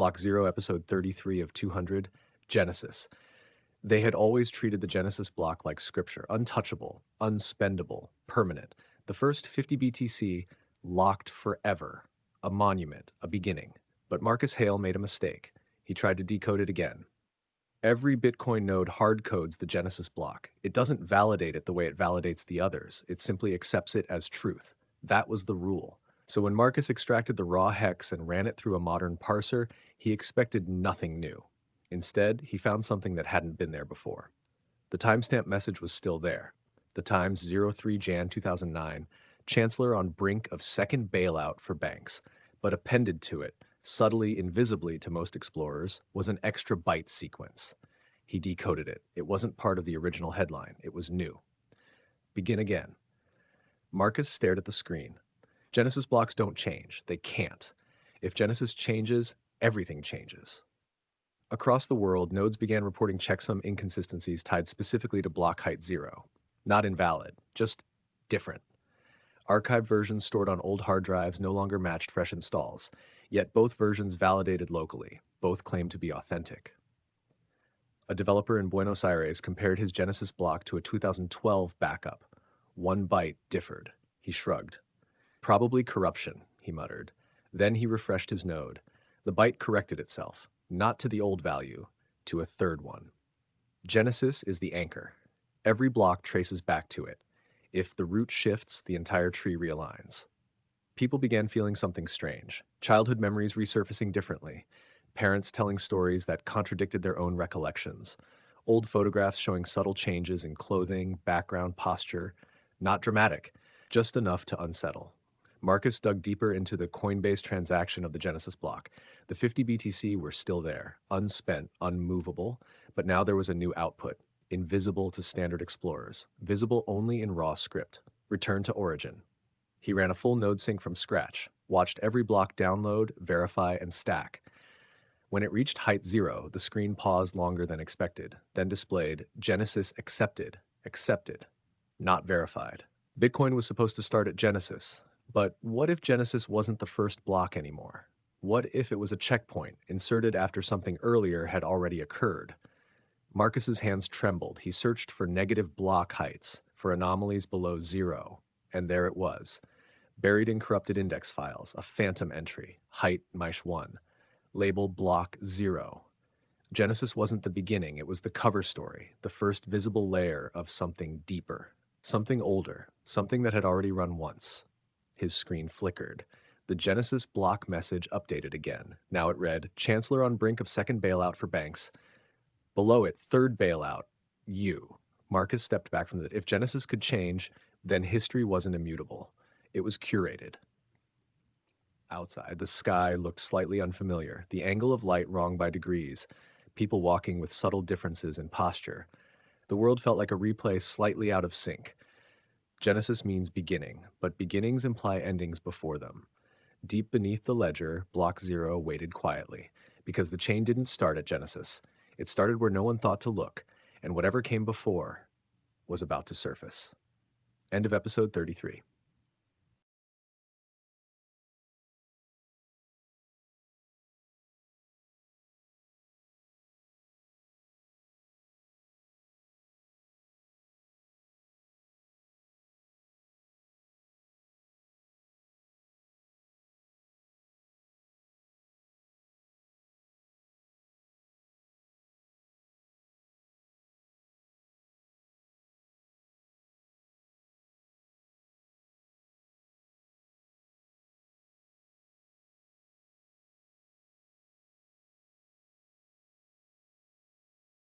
Block 0, episode 33 of 200, Genesis. They had always treated the Genesis block like scripture, untouchable, unspendable, permanent. The first 50 BTC locked forever, a monument, a beginning. But Marcus Hale made a mistake. He tried to decode it again. Every Bitcoin node hard codes the Genesis block. It doesn't validate it the way it validates the others. It simply accepts it as truth. That was the rule. So when Marcus extracted the raw hex and ran it through a modern parser, he expected nothing new. Instead, he found something that hadn't been there before. The timestamp message was still there. The Times 03 Jan 2009, Chancellor on brink of second bailout for banks, but appended to it, subtly, invisibly to most explorers, was an extra byte sequence. He decoded it. It wasn't part of the original headline. It was new. Begin again. Marcus stared at the screen. Genesis blocks don't change. They can't. If Genesis changes, everything changes. Across the world, nodes began reporting checksum inconsistencies tied specifically to block height 0. Not invalid, just different. Archived versions stored on old hard drives no longer matched fresh installs, yet both versions validated locally. Both claimed to be authentic. A developer in Buenos Aires compared his Genesis block to a 2012 backup. 1 byte differed. He shrugged. Probably corruption, he muttered. Then he refreshed his node. The byte corrected itself, not to the old value, to a third one. Genesis is the anchor. Every block traces back to it. If the root shifts, the entire tree realigns. People began feeling something strange. Childhood memories resurfacing differently. Parents telling stories that contradicted their own recollections. Old photographs showing subtle changes in clothing, background, posture. Not dramatic, just enough to unsettle. Marcus dug deeper into the Coinbase transaction of the Genesis block. The 50 BTC were still there, unspent, unmovable, but now there was a new output, invisible to standard explorers, visible only in raw script. Return to origin. He ran a full node sync from scratch, watched every block download, verify, and stack. When it reached height 0, the screen paused longer than expected, then displayed Genesis accepted, not verified. Bitcoin was supposed to start at Genesis, but what if Genesis wasn't the first block anymore? What if it was a checkpoint, inserted after something earlier had already occurred? Marcus's hands trembled. He searched for negative block heights, for anomalies below 0, and there it was. Buried in corrupted index files, a phantom entry, height -1, label block 0. Genesis wasn't the beginning, it was the cover story, the first visible layer of something deeper, something older, something that had already run once. His screen flickered. The Genesis block message updated again. Now it read, Chancellor on brink of second bailout for banks. Below it, third bailout, you. Marcus stepped back from the... If Genesis could change, then history wasn't immutable. It was curated. Outside, the sky looked slightly unfamiliar, the angle of light wrong by degrees, people walking with subtle differences in posture. The world felt like a replay slightly out of sync. Genesis means beginning, but beginnings imply endings before them. Deep beneath the ledger, block 0 waited quietly, because the chain didn't start at Genesis. It started where no one thought to look, and whatever came before was about to surface. End of episode 33.